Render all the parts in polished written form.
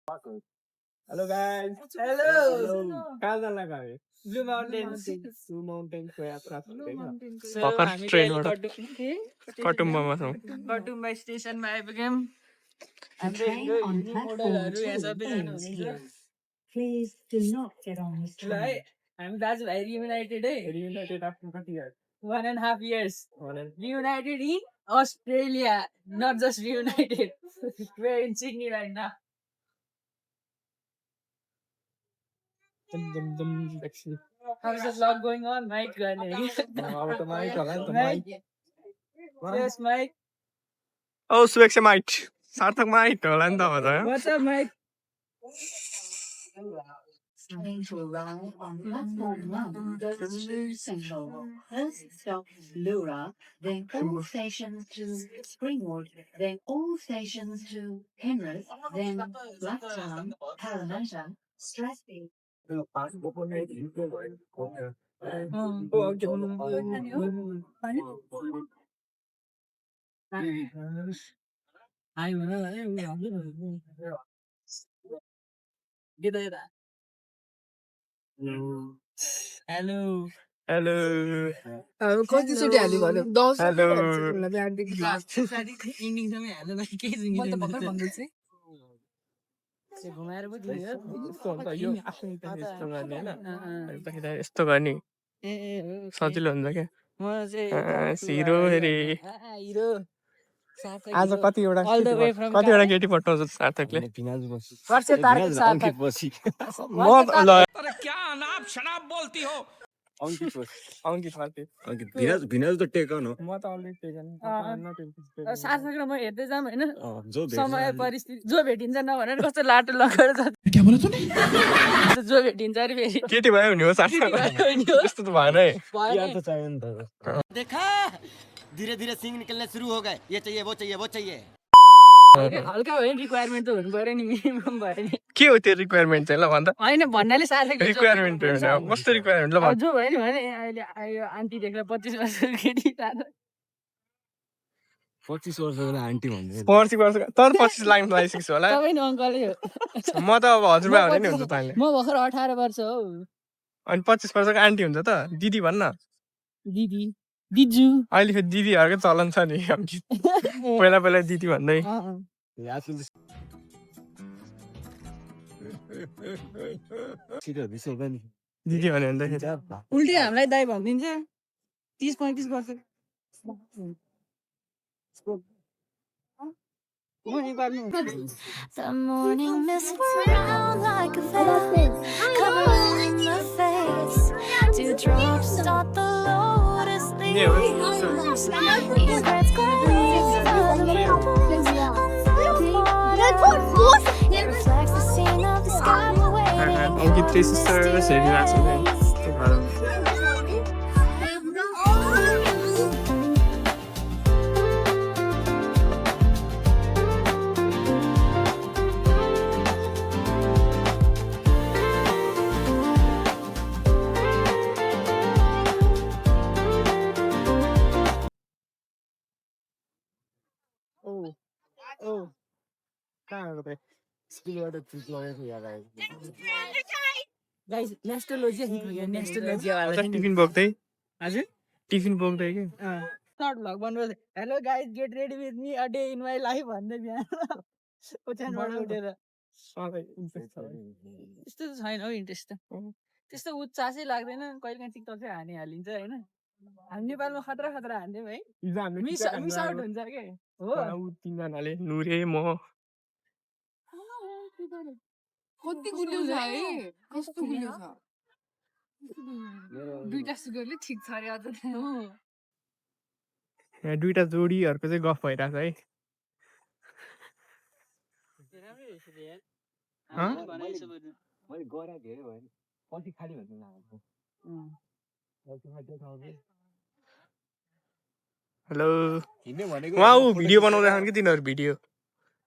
Hello guys. Hello. कहाँ जान लगा है? Blue Mountains. Blue Mountain को यात्रा चल्दैछ। So भर्खर हामी ट्रेनबाट चाहिँ कटुम्बमा छौँ। कटुम्बा स्टेसनमा आइपुग्यौँ। हाम्रो train हिरो on हिँड्ने platform मोडलहरू यहाँ 2 सबैजना is हुनुहुन्छ। here. Please do not get on this ल है train. हामी दाजुभाइ रियुनाइटेड है। Reunited after 30 years. 1.5 years. One and Reunited in Australia. Not just reunited. We're in Sydney right now. dum taxi. How's the vlog going on, Mike? अब त mic होला नि त Mike? माइक। Yes, Mike. औ Suveksha might सार्थक might होला नि त अब त। What's up, Mike? Train to arrive on platform 1 goes to Central. First stop Lura, then all stations to Springwood, then all stations to Penrith, then Blacktown, Parramatta, Strathfield. Hi, Hello. Hello कतिचोटि हाल्यो भन्यो 10 hello इन्डिङसम्मै हाल्नु लागि केही भन्दैछु घुमाएर पो दियो यस्तो हुन्छ यो आफ्नो यस्तो गर्ने होइन यस्तो गर्ने ए हो सजिलो हुन्छ क्या। म चाहिँ हिरो अरे हिरो आज कतिवटा All the way from कतिवटा केटी पठाउँछ सार्थकले। वर्ष तारिक सार्थक म ल तर क्या अनाप शनाप बोल्ती हो। अंकित माथि भिनाज त टेकन हो। म त अलरेडी टेकन सार्थक र म हेर्दै जाऊँ होइन समय परिस्थिति जो भेटिन्छ नभनेर कस्तो लाटो लगेर जो भेटिन्छ अरे फेरि केटी भयो हुने हो सार्थक यस्तो त भएन है। यार त चाहियो नि त। देखा धीरे धीरे सिंग निकलने शुरू हो गए ये चाहिए वो चाहिए वो चाहिए हल्का भयो नि रिक्वायरमेन्ट त हुनु पर्यो नि मिनिमम भयो नि के हो त्यो रिक्वायरमेन्ट चाहिँ ल भन्दा होइन भन्नाले सार्थक रिक्वायरमेन्ट कस्तो रिक्वायरमेन्ट ल अब भन्। जो भयो नि भने अहिले आयो आन्टी देख्दा 25 वर्षको केटी सार्थक 25 वर्षको आन्टी भन्दै। 25 वर्ष तर 25 लाग्नु लागिसक्छु होला। तपाईँ नि अङ्कलै हो म त अब हजुरबा हुने नि हुन्छ तैँले। म भर्खर 18 वर्ष हो अनि 25 वर्षको आन्टी हुन्छ त दिदी भन्न। दिदी दिजु अहिले फेरि दिदीहरूकै चलन छ नि पहिला पहिला दिदी भन्दै। दिदी भन्यो भन्दाखेरि उल्टी हामीलाई दाइ भनिदिन्छ 30-35 वर्ष The morning mist around like a veil, covering the face. Dewdrops dot the lotus leaves. Egrets glaze on the pools on the water. It reflects the scene of the sky waiting. Ankit three sisters हेरिरहेको छ। Guys नेस्टोलोजी नेस्टोलोजी वाला tiffin बोक्दै हजुर tiffin बोक्दै कि short vlog बनाउँदै hello guys get ready with me a day in my life भन्दै बिहान ओछ्यानबाट उठेर त्यस्तो त छैन हौ इन्ट्रेस्ट त त्यस्तो उत्साहै लाग्दैन कहिलेकाहीँ टिकटक चाहिँ हानिहालिन्छ होइन हामी नेपालमा खतरा खतरा हान्थ्यौँ है मिस आउट हुन्छ के हो तिनजनाले नुरे म कति गुलियो छ है कस्तो गुलियो छ दुईटा सुगरले ठिक छ अरे अझ यहाँ दुईटा जोडीहरूको चाहिँ गफ भइरहेछ है। मैले गरा धेरै भयो नि पछि खाली भन्नु लाग्यो। हेलो हिँड्ने भनेको उहाँ ऊ भिडियो बनाउँदै छन् कि तिनीहरू भिडियो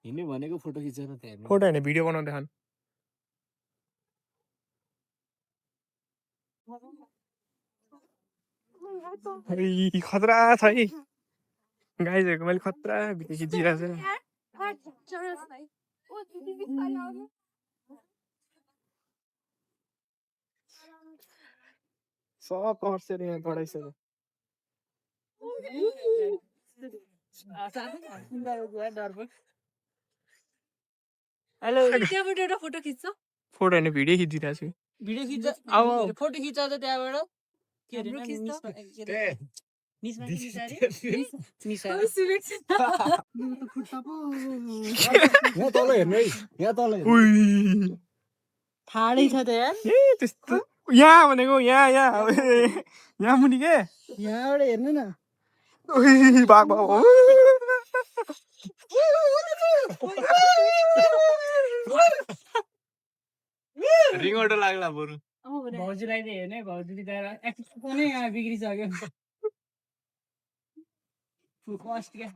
हिँड्ने भनेको फोटो खिचेर त्यहाँ फोटो होइन भिडियो बनाउँदै छन्। खतरा छ है गाइजहरूको मैले खतरा भिडियो खिचिरहेको छु। सब कमर्सियल यहाँ पढाइसक्यो हेलो त्यहाँबाट एउटा फोटो खिच्छ फोटो होइन भिडियो खिचिरहेको छु भिडियो खिच्छ अब फोटो खिच्छ त त्यहाँबाट के अरे हाम्रो खिच्छ। निस्मा यहाँ तल हेर्नु है यहाँ तल हेर्नु उई ठाडै छ त यार ए त्यस्तो यहाँ भनेको यहाँ यहाँ मुनि के यहाँबाट हेर्नु न उई बाघ बाघ रिङोटो लाग्ला बरु भाउजूलाई त हेर्ने भाउजूले गएर एक्सन नै यहाँ बिग्रिसक्यो फर्स्ट क्या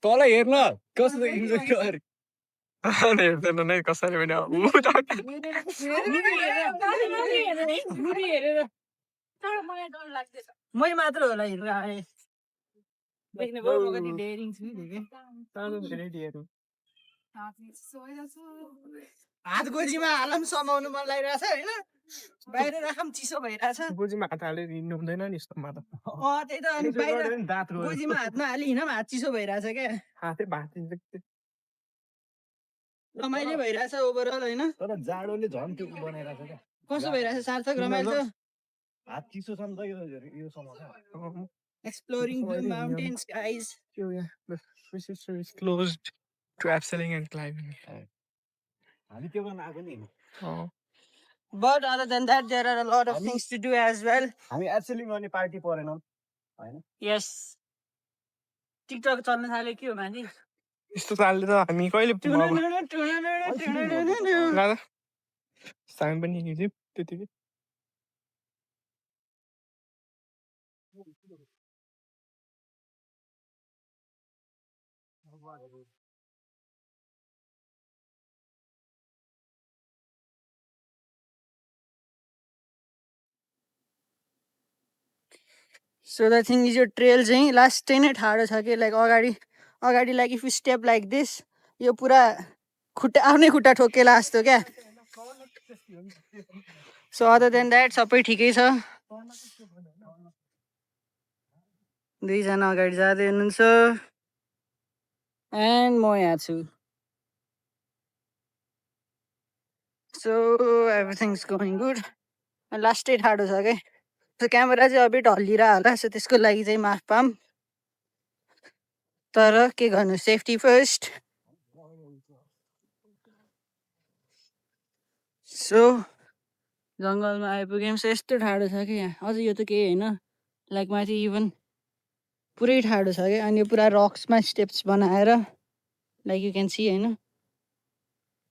तल हेर्न कस्तो इन्जोय गरे हेर्दैन नै कसैले पनि तर मलाई डर लाग्दैछ मै मात्र होला हेरेर आएँ देख्ने भयो म कति डेयरिङ छु नि देखेँ हात गोजीमा हालम समाउनु मन लागिरहेछ होइन बाहिर राखम चिसो भइरहेछ गोजीमा हात हालेर हिँड्नु हुँदैन नि यस्तोमा त त्यही त अनि बाहिर दाँत गोजीमा हात नहाली हिँड हात चिसो भइरहेछ क्या हातै भाँचिन्छ रमाइलो भइरहेछ ओभरअल होइन तर जाडोले झन् त्यो बनाइरहेछ क्या कस्तो भइरहेछ सार्थक रमाइलो छ हात चिसो छ नि त यो समस्या exploring the mountains guys is closed to abseiling and climbing. हामी त्यो गर्न आएको नि But other than that, there are a lot of things to do as well. हामी एब्सेलिङ गर्ने पार्टी परेनौँ हैन Yes. TikTok चल्न थाल्यो के हो माथि यस्तो चालले त हामी कहिले हामी पनि हिँड्यौँ त्यतिकै So the thing is, your trail चाहिँ लास्टै नै ठाडो छ कि लाइक अगाडि like if you step like this यो पुरा खुट्टा आफ्नै खुट्टा ठोकेला जस्तो क्या सो अदर देन द्याट सबै ठिकै छ दुईजना अगाडि जाँदै हुनुहुन्छ एन्ड म यहाँ छु सो एभ्रिथिङ्स गोइङ गुड लास्टै ठाडो छ क्या सो क्यामेरा चाहिँ अबिट हल्लिरहेको होला सो त्यसको लागि चाहिँ माफ पाम तर के गर्नु सेफ्टी फर्स्ट सो जङ्गलमा आइपुग्यौँ सो यस्तो ठाडो छ कि यहाँ अझ यो त केही होइन लाइक माथि इभन पुरै ठाडो छ क्या अनि यो पुरा रक्समा स्टेप्स बनाएर लाइक यु क्यान सी होइन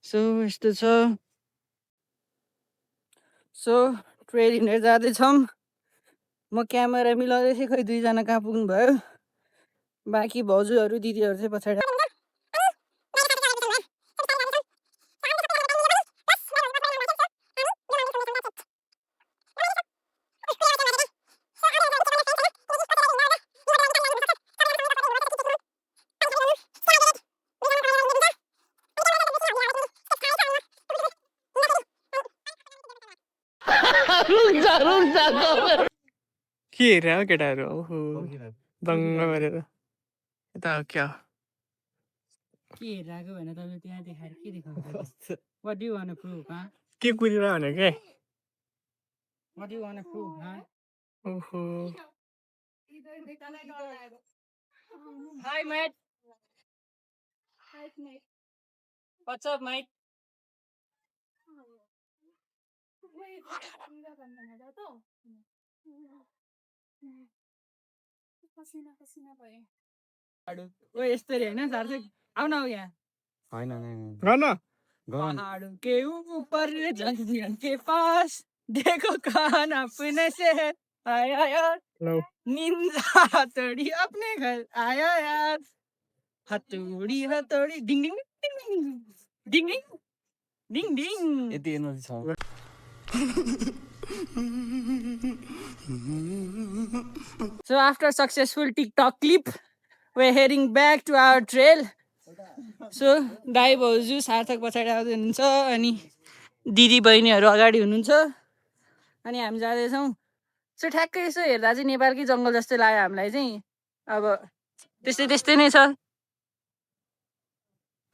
सो यस्तो छ सो ट्रेल हिँडेर जाँदैछौँ म क्यामेरा मिलाउँदै थिएँ खै दुईजना कहाँ पुग्नु भयो बाँकी भाउजूहरू दिदीहरू चाहिँ पछाडि के हेरेर हो केटाहरू ओहो दङ्ग गरेर यता क्या के हेरिरहेको भने तपाईँ त्यहाँ देखाएर के देखाउँछ What do you want to prove, huh? के कुरिरह भने के What do you want to prove, huh? ओहो Hi, mate. What's up, mate? ओ यस्तरी होइन सार्थक आऊ न यहाँ हैन गर्न पहाड़ों के ऊपर जंगल के पास देखो कान अपने से आया यार लो नींद हथौड़ी अपने घर आया यार हथौड़ी डिंग डिंग डिंग डिंग डिंग डिंग डिंग यति एनर्जी छ So after successful TikTok clip, we're heading back to our trail. So दाइ भाउजू सार्थक पछाडि आउँदै हुनुहुन्छ अनि दिदी बहिनीहरू अगाडि हुनुहुन्छ अनि हामी जाँदैछौँ सो ठ्याक्कै यसो हेर्दा चाहिँ नेपालकै जङ्गल जस्तै लाग्यो हामीलाई चाहिँ अब त्यस्तै त्यस्तै नै छ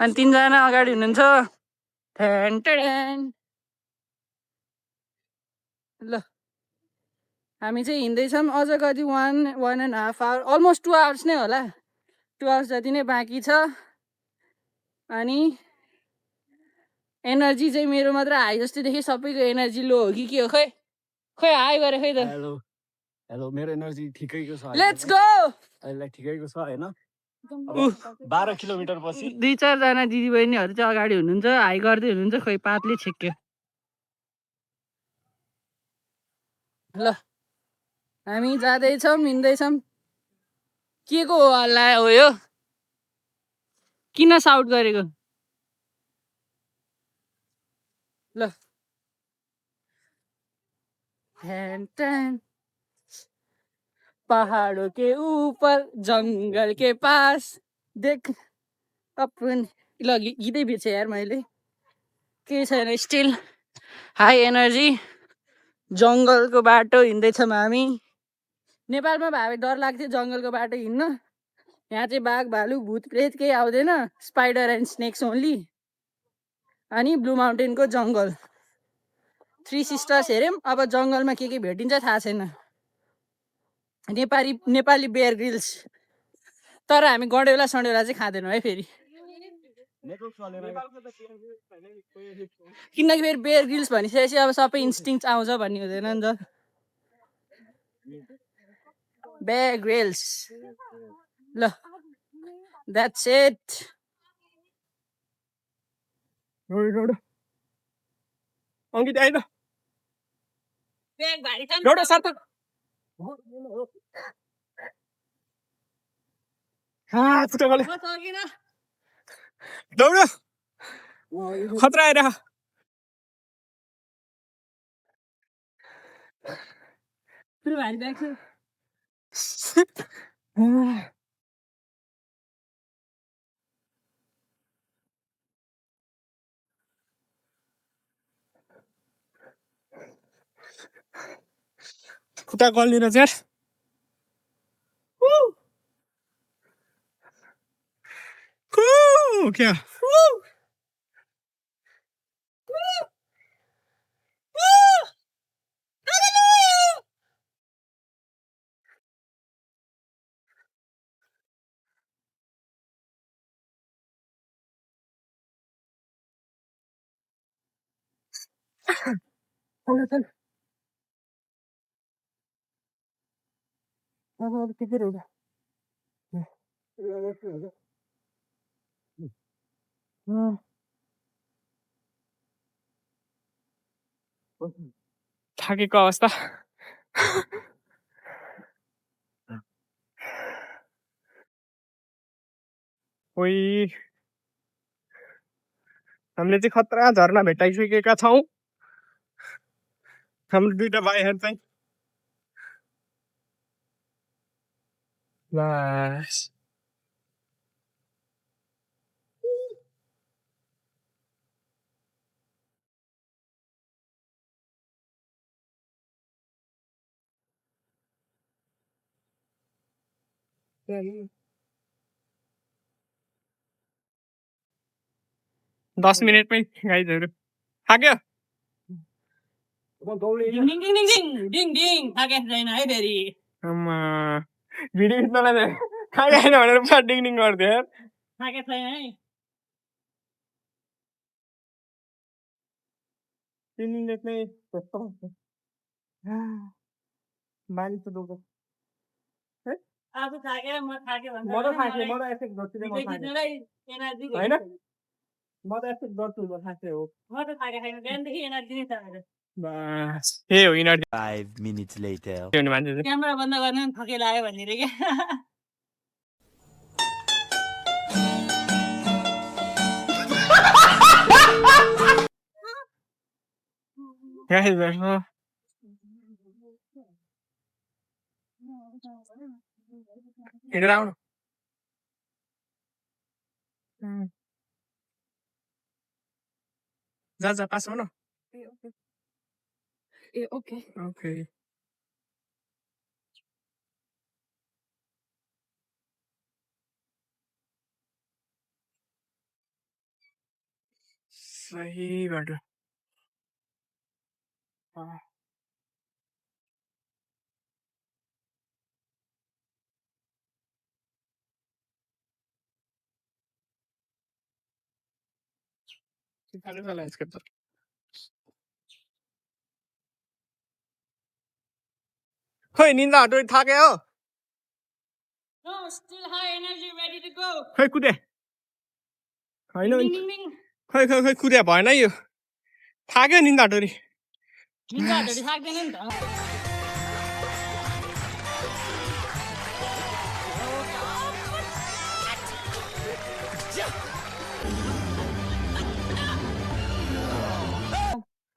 अनि 3 जना अगाडि हुनुहुन्छ ठ्यान ठ्यान ल हामी चाहिँ हिँड्दैछौँ अझ कति 1.5 आवर अलमोस्ट 2 आवर्स नै होला 2 आवर्स जति नै बाँकी छ अनि एनर्जी चाहिँ मेरो मात्र हाई जस्तै देखेँ सबैको एनर्जी लो हो कि के हो खै खै हाई गरे खै त हेलो हेलो मेरो एनर्जी ठिकैको छ लेट्स गो अहिले ठिकैको छ हैन 12 किलोमिटर पछि 2-4 जना दिदीबहिनीहरू चाहिँ अगाडि हुनुहुन्छ हाई गर्दै हुनुहुन्छ खोइ पातले छेक्यो ल हामी जाँदैछौँ हिँड्दैछौँ के को हो हल्ला हो यो किन साउट गरेको ल ठ्यान ठ्यान पहाडों के ऊपर जंगल के पास देख अपन ल गीतै बिर्सेँ यार मैले केही छैन स्टिल हाई एनर्जी जङ्गलको बाटो हिँड्दैछौँ हामी नेपालमा भए डर लाग्थ्यो जङ्गलको बाटो हिँड्न यहाँ चाहिँ बाघ भालु भूत प्रेत केही आउँदैन स्पाइडर एन्ड स्नेक्स ओन्ली अनि ब्लू माउन्टेनको जङ्गल 3 सिस्टर्स हेऱ्यौँ अब जङ्गलमा के भेटिन्छ थाहा छैन नेपाली बेयर ग्रिल्स तर हामी गडेउला सडेउला चाहिँ खाँदैनौँ है फेरि किनकि फेरि बेयर ग्रिल्स भनिसकेपछि अब सबै इन्स्टिङ्क्ट आउँछ भन्ने हुँदैन नि त बेयर ग्रिल्स ल द्याट्स इट अङ्कित आइद ब्याग भारी छ एउटा सार्थक खुट्टा गले दौड खतरा आएर भारी ब्याग छ खुट्टा गल्लिएर चाहिँ क्या अब के चाहिँ रहेछ थाकेको अवस्था ओइ हामीले चाहिँ खतरा झरना भेटाइसकेका छौँ हाम्रो 2टा भाइहरू चाहिँ बस दस मिनटमै गाइजहरू थाक्यो डिङ डिङ डिङ डिङ डिङ डिङ थाकेको छैन है फेरि आमा भिडियो खिच्नलाई थाकेन भनेर पुरा डिङ डिङ गर्थ्यो यार थाकेको छैन है 3 मिनटमै त्यस्तो बाली त दुःख आफू थाकेर म थाक्यो भने म त थाकेँ म त एकछिन गर्छु म थाकेँ एनर्जी हैन म त एकछिन गर्छु म थाकेँ हो म त थाकेको छैन बिहानदेखि एनर्जी नै छ मेरो बस ए हो इनर्जी 5 minutes later. मान्छे चाहिँ क्यामेरा बन्द गर्ने पनि थके लाग्यो भन्ने रे क्या गाइजहरू हिँडेर आउनु जा पास हो न ए ओके ओके सही बाटो खोइ निन्दा हटो थाक्यो No, still high energy, ready to go. खै कुदे होइन Ding, ding, ding. खै खै खै कुदे भएन यो थाक्यो निन्दा हटोरी निन्दाहरुले थाक्दैन नि त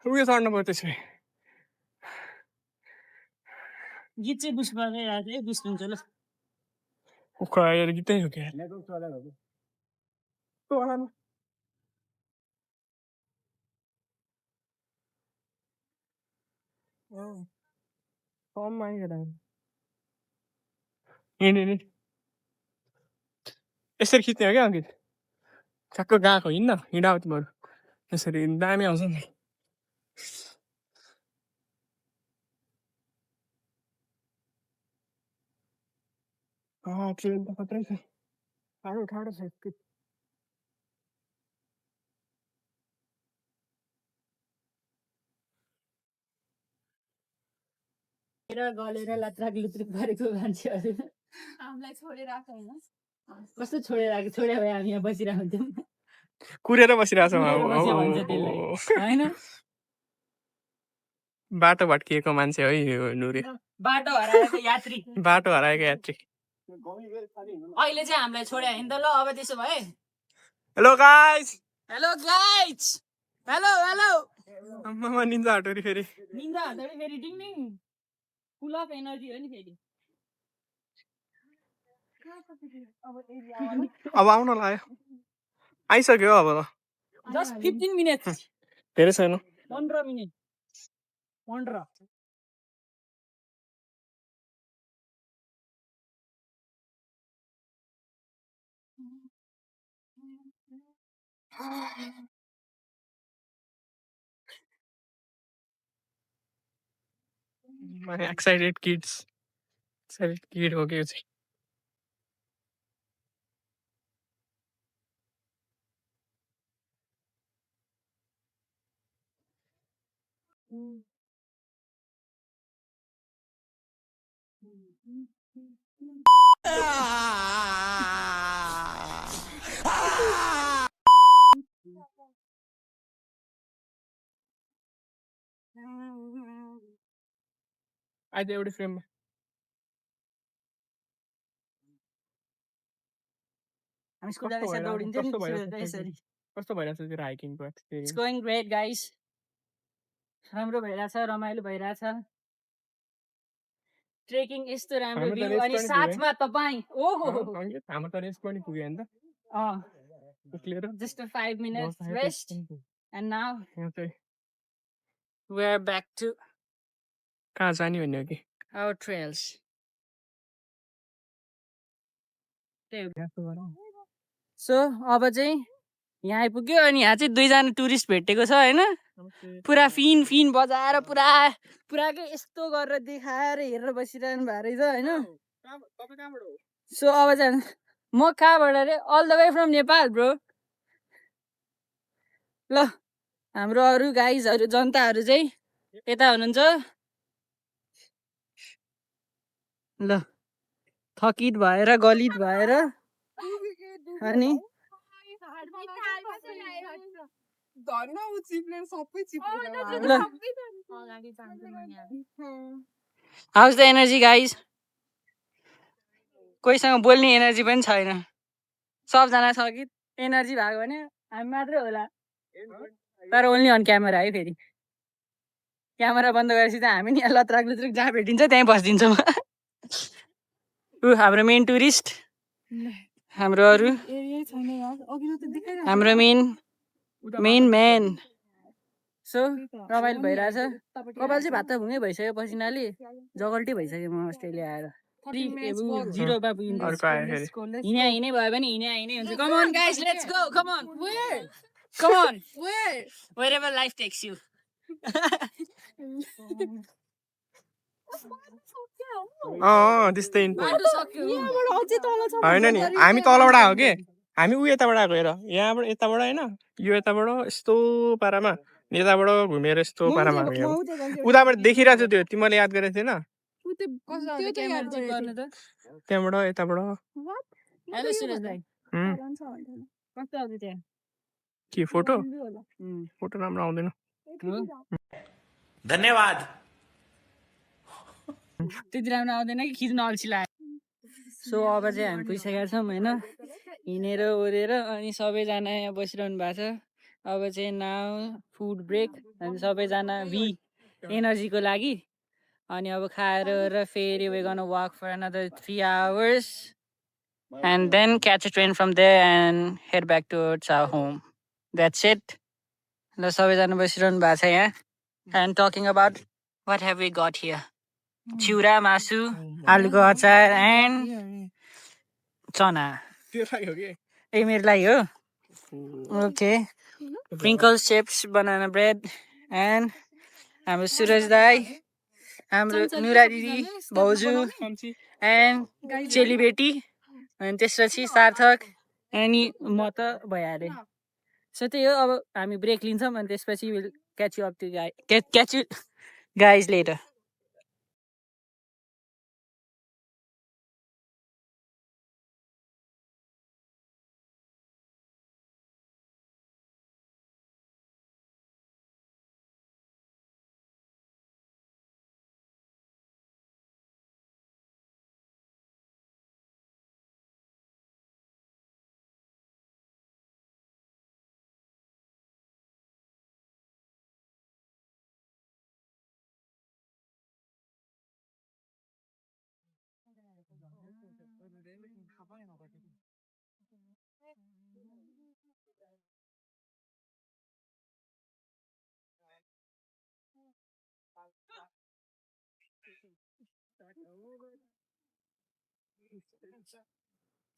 उयो चढ्नु पर्यो त्यसो भए गीत चाहिँ बुझ्नु पर्दैन है बुझ्नुहुन्छ ल उखा यो गीतै हो क्या कम आइगयो यसरी खिच्ने हो क्या अङ्कित ठ्याक्क गएको हिँड्न हिँडाउ तिमीहरू यसरी दामी आउँछ नि ट्रेन त खत्रै छ टाढो टाढो छ गलेर लात्राक लुत्रुक गरेको मान्छेहरू हामीलाई छोडेर आएको हैन कस्तो छोडेर छोडे भए हामी यहाँ बसिरहेको हुन्थ्यौँ कुरेर बसिरहेको कुरेर बस्यो भन्छ छ त्यसलाई होइन बाटो भट्किएको मान्छे है यो नुरे बाटो हराएको यात्री बाटो हराएको यात्री अहिले चाहिँ हामीलाई छोड्यो नि त ल अब त्यसो भए hello guys hello guys hello hello आम्मामा निन्दा हटोरी फेरि निन्दा हटाउने फेरि डिङ डिङ फुल अफ एनर्जी हो नि फेरि अब आउन लाग्यो आइसक्यो अब जस्ट 15 मिनट्स धेरै छैन 15 minute 15 My excited kids excited kid हो गयो चाहिँ आइज एउटै फ्रेममा हामी स्कुल जाँदैछ दौडिन्छ नि यसरी कस्तो भइरहेछ तेरो हाइकिङको it's experience going great guys राम्रो भइरहेछ रमाइलो भइरहेछ ट्रेकिङ यस्तो राम्रो हाम्रो त भ्यू रेस अनि पनि साथमा तपाईँ ओहो हाम्रो त रेस पनि पुग्यो नि त clear just a 5 minutes rest and now चाहिँ we're back to कहाँ जाने भन्ने हो कि our trails सो अब चाहिँ यहाँ आइपुग्यो अनि यहाँ चाहिँ दुईजना टुरिस्ट भेटेको छ होइन पुरा फिन फिन बजाएर पुरा पुराकै यस्तो गरेर देखाएर हेरेर बसिरहनु भएको रहेछ होइन सो अब चाहिँ म कहाँबाट अरे all the way from Nepal bro ल हाम्रो अरू गाइजहरू जनताहरू चाहिँ यता हुनुहुन्छ ल थकित भएर गलित भएर अनि हाउस द एनर्जी गाइज कोहीसँग बोल्ने एनर्जी पनि छैन सबजना थकित एनर्जी भएको भने हामी मात्रै होला तर ओन्ली अन क्यामेरा है फेरि क्यामेरा बन्द गरेपछि त हामी नि लत्राक लुत्रुक जहाँ भेटिन्छ त्यहीँ बसिदिन्छौँ ऊ हाम्रो मेन टुरिस्ट हाम्रो अरू हाम्रो मेन म्यान सो रमाइलो भइरहेछ कपाल चाहिँ भात भुङ्गै भइसक्यो पसिनाले जगल्टी भइसक्यो म अस्ट्रेलिया आएर 0 मा पुगिन्छ अर्को आयो फेरि हिँडे भयो भने हिँडे हुन्छ come on guys let's go come on come on wherever life takes you त्यस्तै बाटो सक्यो होइन नि हामी तलबाट आएको के हामी ऊ यताबाट आएको हेर यहाँबाट यताबाट होइन यो यताबाट यस्तो पारामा यताबाट घुमेर यस्तो पारामा आएको उताबाट देखिरहेको छु त्यो तिमीले याद गरेको थिएन त्यहाँबाट यताबाट हेलो सुरेश भाइ कस्तो आउँछ त्यहाँ के फोटो फोटो राम्रो आउँदैन धन्यवाद त्यति राम्रो आउँदैन कि खिच्न अल्छी लाग्यो सो अब चाहिँ हामी पुगिसकेका छौँ होइन हिँडेर ओरेर अनि सबैजना यहाँ बसिरहनु भएको छ अब चाहिँ नाउ फुड ब्रेक अनि सबैजना एनर्जीको लागि अनि अब खाएर ओरेर फेरि we gonna walk for another 3 hours and then catch a train from there and head back towards our home. That's it. ल सबैजना बसिरहनु भएको छ यहाँ and talking about what have we got here. चिउरा मासु आलुको अचार and चना ए मेरो लागि हो okay Pringles chips banana bread and हाम्रो सुरज दाई हाम्रो नुरा दिदी भाउजू एन्ड चेलीबेटी अनि त्यसपछि सार्थक अनि म त भइहालेँ सो त्यही हो अब हामी ब्रेक लिन्छौँ अनि त्यसपछि will catch you up to catch you guys later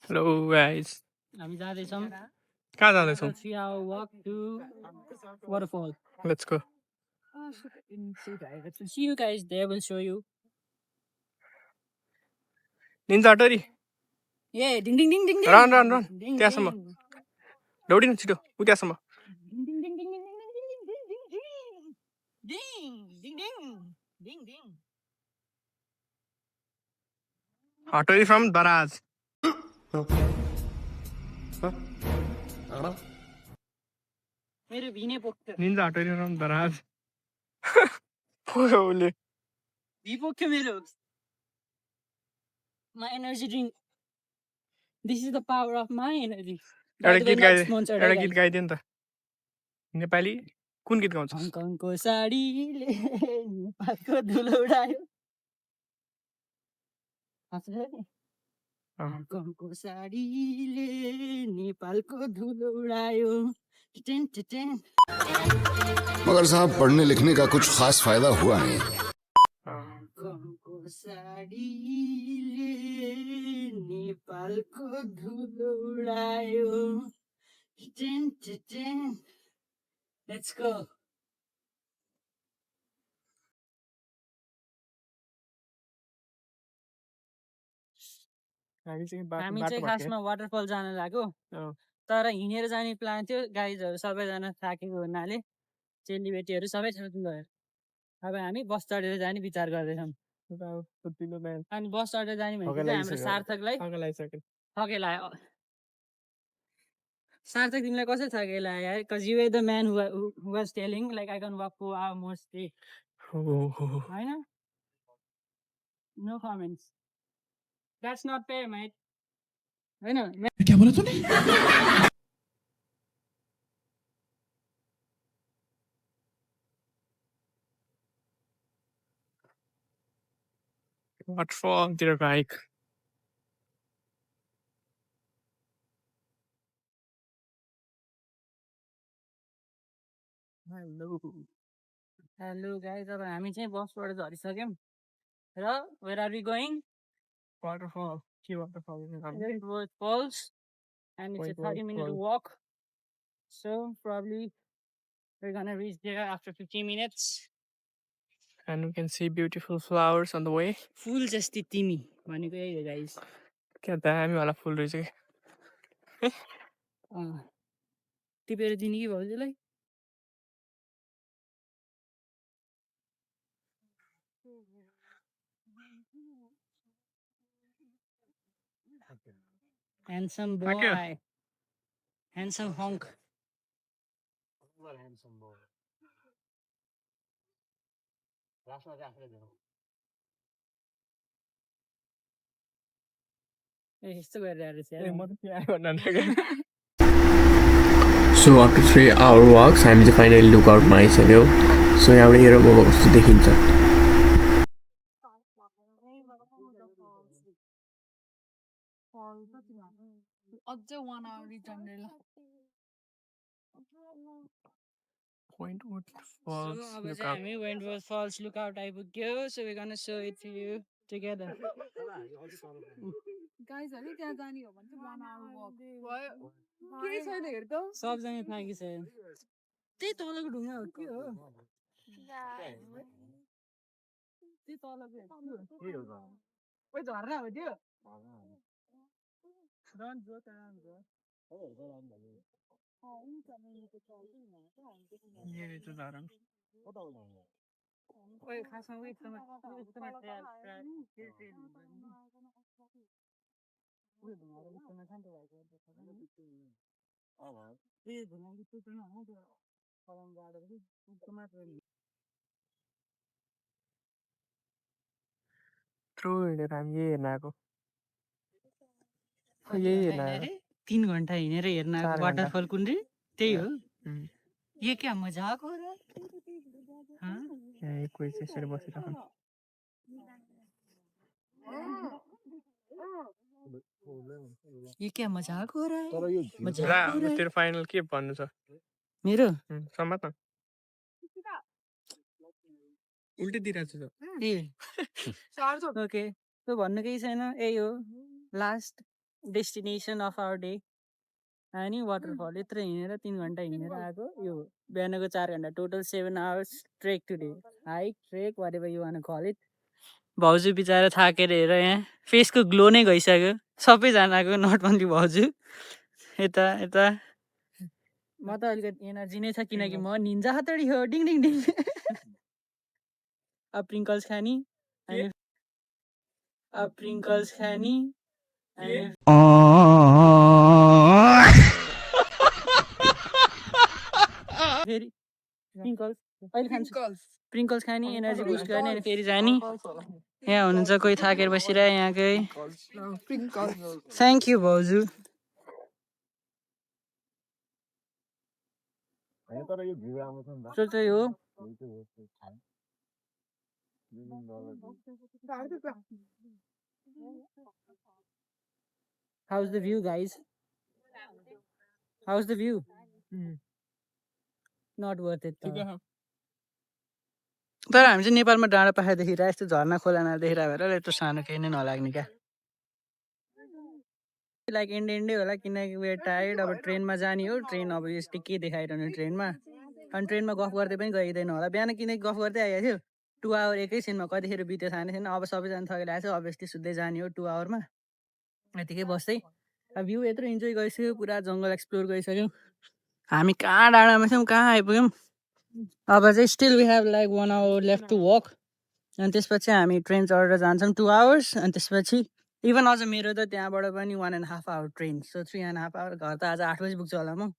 hello guys हामी जाँदैछौँ कहाँ जाँदैछौँ 3 hour walk to waterfall. Let's go See you guys there. We'll show you. Ninja Hattori Yeah, ding ding ding ding ding. Run run run Ding, त्यहाँसम्म ding. दौडिनु छिटो ऊ त्यहाँसम्म Ding ding ding ding ding ding ding ding ding ding ding ding ding ding ding. Hattori from दराज मेरो भिने पोख्यो Ninja हटोरी from दराज उसले भी पोख्यो मेरो My energy drink. This is the power of my energy. एउटा गीत गाइदियो नि त नेपाली कुन गीत गाउँछ हङकङको साडीले नेपालको धुलो उडायो हङकङको साडीले नेपालको धुलो उडायो टिटेन टिटेन मगर साहब पढ़ने लिखने का कुछ खास फायदा हुआ नहीं हङकङको साडीले नेपालको धुलो उडायो टिटेन टिटेन Let's go. हामी चाहिँ खासमा वाटरफल जान लाग्यो तर हिँडेर जाने प्लान थियो गाइजहरू सबैजना थाकेको हुनाले चेलीबेटीहरू सबै सोध्नु भयो अब हामी बस चढेर जाने विचार गर्दैछौँ अनि बस चढेर जाने भनेको चाहिँ हाम्रो सार्थकलाई थके लाग्यो सार्थक तिमीलाई कसरी थके लाग्यो यार cuz you were the man who was telling like I can walk 4 hours more straight हैन no comments that's not fair mate हैन क्या बोला तूने वाटरफल तिर बाइक हेलो हेलो गाइस, अब हामी चाहिँ बसबाट झरिसक्यौँ र where are we going? Waterfall के waterfall Wentworth Falls, and it's a Wentworth 30-minute Falls. walk. So probably we're gonna reach there after 15 minutes. and we can see beautiful flowers on the way. फुल जस्ती तिमी भनेको यही हो guys. क्या दामी वाला फुल रहेछ कि टिपेर दिने कि भाउजूलाई? Handsome Thank you. boy. Handsome honk. handsome boy. लास्टमा चाहिँ आफूले दिनु यस्तो गरेर ए चाहिँ म त त्यहाँ आयो भन्नु So after 3-hour walks हामी चाहिँ फाइनली लुक आउटमा आइसक्यौँ. सो यहाँबाट हेर मोमो कस्तो देखिन्छ. अझै 1 hour return ल. Wentworth So Falls अब look चाहिँ up. हामी Wentworth Falls lookout आइपुग्यो. So we're gonna show it to you together. Guys, हरु त्यहाँ जाने हो भने चाहिँ 1 hour walk भयो. केही छैन हेर त. सबजना थाकिसक्यो. त्यही तलको ढुङ्गा हो के हो? त्यही तलको के हो त ओइ झर्ना हो त्यो? रन जो त रन जो. Here is the Dharan. ओइ खासमा उयसमा ट्रायल उयो ढुङ्गाको बिचमा छ नि त भएको ए ढुङ्गाको बिचमा हो त्यो कलम गाडेर कि उस्तो मात्र नि. Through हिँडेर हामी यही हेर्न आएको. यही हेर्न आएको. 3 घन्टा हिँडेर हेर्न आएको 4 घन्टा. वाटरफल कुन रे? त्यही हो. उम्. ये क्या मजाक हो रहा है? हाँ? यहाँ कोही चाहिँ यसरी बसिरहेको. ये क्या मजाक हो रहा है? तर यो मजाक हो रहा है? तेरो फाइनल के भन्नु छ? मेरो समात न. उल्टै दिइरहेको छु त. ए ओके तो भन्नु केही छैन. यही हो last destination of our day. अनि वाटरफल यत्रो हिँडेर 3 घन्टा हिँडेर आएको. यो बिहानको 4 घन्टा total 7 hours trek today. Hike trek whatever you wanna call it. भाउजू बिचारा थाकेर हेर यहाँ फेसको ग्लो नै गइसक्यो सबैजनाको, नट ओन्ली भाउजू. यता यता म त अलिकति एनर्जी नै छ किनकि म निन्जा हतडी हो. डिङ डिङ डिङ. अब प्रिङ्कल्स खानी अनि अब प्रिङ्कल्स खानी अनि फेरि प्रिङ्कल्स अहिले खान्छु. प्रिङ्कल्स खानी एनर्जी बुस्ट गर्ने अनि फेरि जाने. यहाँ हुनुहुन्छ कोही थाकेर बसिरहे यहाँकै. थ्याङ्क यू भाउजू. हैन तर यो भ्यू राम्रो छ नि त. त्यो चाहिँ हो. How's the view, guys? How's the view? Not worth it. तर हामी चाहिँ नेपालमा डाँडा पाखा देखिरहेको यस्तो झर्ना खोला देखिरहेको भएर यत्रो सानो केही नै नलाग्ने क्या. लाइक एन्डै होला किनकि वे टायर्ड. अब ट्रेनमा जाने हो. ट्रेन अब यस्तो के देखाइरहनु ट्रेनमा. अनि ट्रेनमा गफ गर्दै पनि गइँदैन होला. बिहान किनकि गफ गर्दै आइएको थियो 2 hour एकैछिनमा कतिखेर बित्यो थाहा छैन. अब सबैजना थकिरहेको छ. अभियसली सुत्दै जाने हो 2 hour मा. यतिकै बस्दै अब भ्यू यत्रो इन्जोय गरिसक्यो. पुरा जङ्गल एक्सप्लोर गरिसक्यौँ. हामी कहाँ डाँडामा छौँ कहाँ आइपुग्यौँ. अब चाहिँ still we have like 1 hour left to walk. अनि त्यसपछि हामी ट्रेन चढेर जान्छौँ 2 hours. अनि त्यसपछि इभन अझ मेरो त त्यहाँबाट पनि 1.5 hour ट्रेन. So 3.5 hour. घर त आज 8 बजी पुग्छ होला म.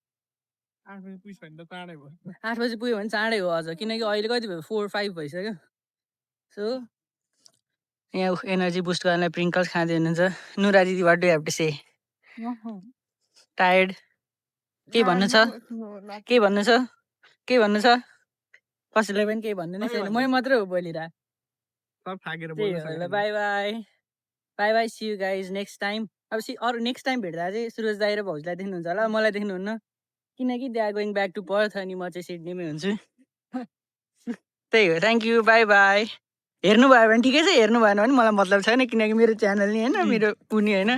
8 बजी पुग्छ भने त चाँडै भयो. 8 बजी पुग्यो भने चाँडै हो अझ किनकि अहिले कति भयो 4-5 भइसक्यो. सो यहाँ एनर्जी बुस्ट गर्नलाई प्रिङ्कल्स खाँदै हुनुहुन्छ. नुरा दिदी what do have to say? Tired के भन्नु छ? के भन्नु छ? के भन्नु छ? कसैलाई पनि केही भन्नु नै छैन. मै मात्रै हो बोलिरहेको. सब थाकेर त्यही बोल्न हो. सक्दैन. Bye bye. Bye bye. See you guys next time. अब अरू नेक्स्ट टाइम भेट्दा चाहिँ सुरज दाइ र भाउजूलाई देख्नुहुन्छ होला. मलाई देख्नुहुन्न किनकि they are going back to Perth अनि म चाहिँ सिडनीमै हुन्छु. त्यही हो थ्याङ्क यू बाई बाई हेर्नुभयो भने ठिकै छ हेर्नु भएन भने मलाई मतलब छैन किनकि मेरो च्यानल नि होइन मेरो उनी होइन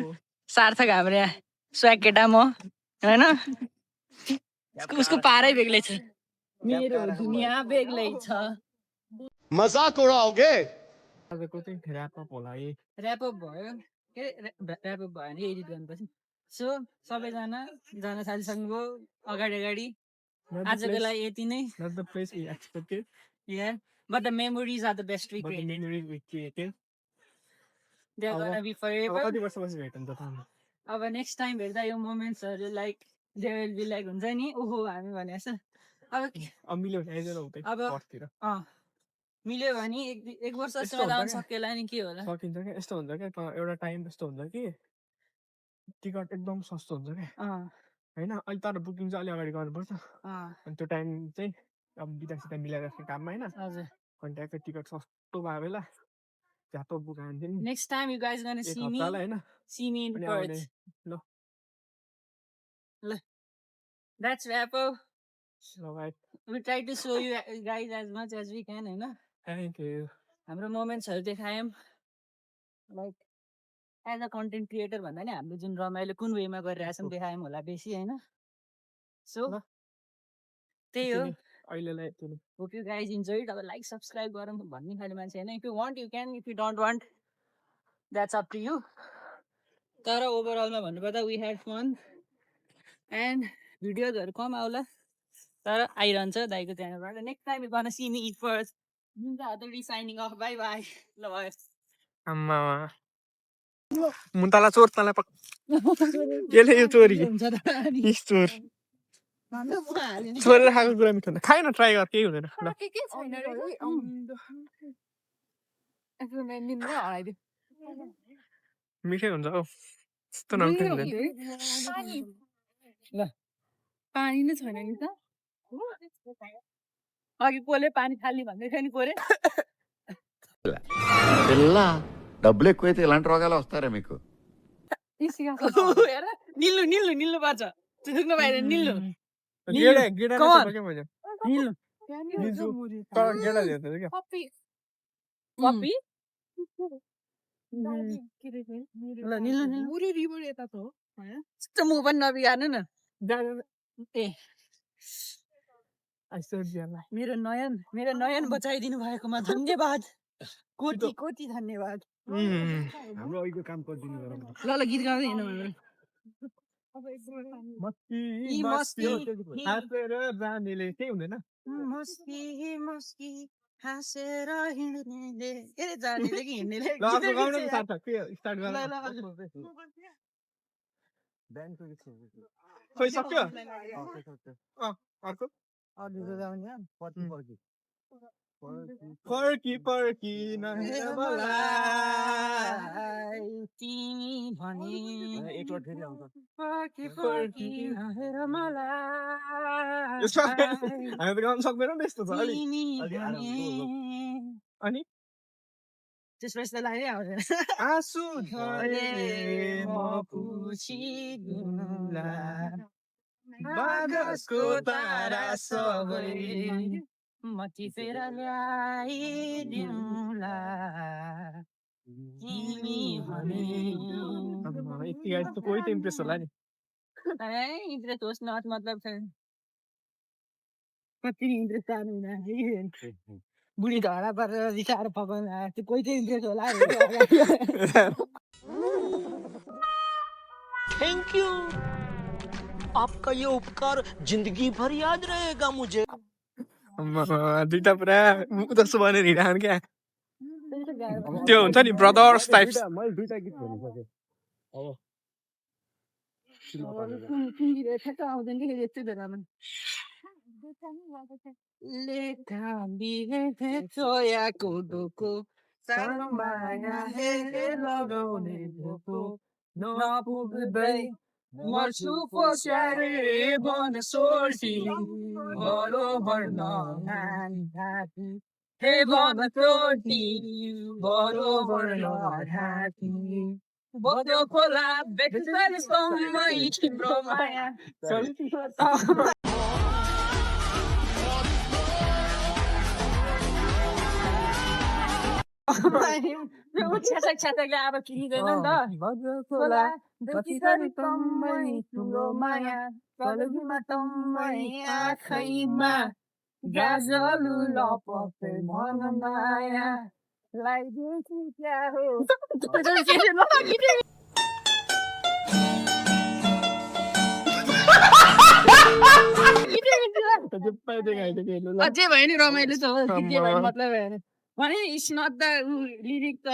सार्थक हाम्रो यहाँ स्वाग केटा म होइन उसको पारै बेग्लै छ मेरो दुनियाँ बेग्लै छ मजाक उड़ाओगे तपाईँको चाहिँ ऱ्यापअप होला है ऱ्यापअप भयो के ऱ्यापअप भयो भने एडिट गर्नुपर्छ सो सबैजना जान थालिसक्नुभयो अगाडि अगाडि आजको लागि यति नै Not the place we expected, Yeah, but the memories are the best we but the created. memories we created. They're gonna be forever. कति वर्षपछि भेटौँ त त अब नेक्स्ट टाइम हेर्दा यो मोमेन्ट्सहरू like they will be like हुन्छ नि ओहो हामी भने जस्तो अब मिल्यो भने आइज न उतै अब पर्तिर मिल्यो भने एक वर्ष जस्तो आउनु सकेला नि के होला सकिन्छ क्या यस्तो हुन्छ क्या एउटा टाइम यस्तो हुन्छ कि टिकट एकदम सस्तो हुन्छ क्या होइन अहिले तर बुकिङ चाहिँ अलि अगाडि गर्नुपर्छ अनि त्यो टाइम चाहिँ अब बिदासित मिलाएर राख्ने काममा होइन हजुर अनि ट्याक्कै टिकट सस्तो भयो बेला झ्यातो बुक हान्थ्यो नि next time you guys gonna see me होइन see me in अनि Perth. आउने ल That's Rappo. Alright. We try to show you guys as much as we can, होइन? Thank you. हाम्रो मोमेन्ट्सहरू देखायौँ like as a content creator भन्दा नि हामीले जुन रमाइलो कुन वेमा गरिरहेछौँ देखायौँ होला बेसी होइन सो त्यही हो अहिलेलाई होप यु गाइज इन्जोय अब लाइक सब्सक्राइब गरौँ भन्ने खाले मान्छे होइन if you want you can if you don't want that's up to you तर ओभरअलमा भन्नुपर्दा वी ह्याड फन एन्ड भिडियोजहरू कम आउला तर आइरहन्छ दाइको च्यानलबाट नेक्स्ट टाइम यु गर्न सी मी इट फर्स्ट मुन्टा हतडी साइनिङ अफ बाई बाई ल भयो आम्मा मुन्टाला चोर तँलाई केले यो चोरी चोर छोडेर खाएको कुरा मिठो हुन्छ खाएन ट्राई गर केही हुँदैन मिठै हुन्छ हौ यस्तो नमिठो हुँदैन ल पानी नै छैन नि त अघि कोले पानी खाली भन्दै थियो नि कोरे డబ్బులు ఎక్కువైతే ఇలాంటి రోగాలు వస్తారా మీకు निल्नु निल्नु निल्नु पर्छ चुक्नु बाहिर निल्नु कपी ल निल्नु म पनि नबिगार्नु न ए मेरो नयन बचाइदिनु भएकोमा धन्यवाद कोटी कोटी धन्यवाद हाम्रो अहिलेको काम गरिदिनु गरौँ ल गीत गाउँदै हिँड्नु जानेले केही हुँदैन मस्ती मस्ती हाँसेर हिँड्नेले के जानेले कि हिँड्नेले खोइ सक्यो अर्को पर्की पर्की नहेर मलाई तिमी भने एकलट फेरि आउँछ पर्की पर्की नहेर मलाई हामी त गाउन सक्दैन नि यस्तो छ अनि त्यसपछि त लागिरै आउँदैन आँसु झरे म पुछिदिउँला बागसको तारा सबै मती फेर ल्याइदिउँला तिमी भने यति गाडी त कोही त इम्प्रेस होला नि इन्ट्रेस्ट होस् न मतलब छैन कति इन्ट्रेस्ट जानु हुँदैन बुढी धडा परेर रिसाएर पकाउनु आएको त्यो कोही चाहिँ इन्ट्रेस्ट होला थैंक यू आपका ये उपकार जिंदगी भर याद रहेगा मुझे दुईटा पुरा उदासो भनेर हिँडान क्या त्यो हुन्छ नि ब्रदर्स टाइप्स मैले दुईटा गीत भन्नु सके आउँदैन कि यस्तै बेलामा लेखा बिहे चोयाको डोको सानो माया हे लगाउने भोको नपुग्दै मर्छु पछाडि बन सोल्टी बरोबर नहाती हे बन सोल्टी बरोबर नहाती बोधो खोला बेक्सर समय तिम्रो माया छ्याटकले अब किनिँदैन नि त खोला जतिसरी तम्मै ठुलो माया कलगीमा तम्मै आँखैमा गाजलु लपके मन माया लाइदेखि क्या हो अझै भयो नि रमाइलो छ हो मतलब भने इट्स नट द लिरिक त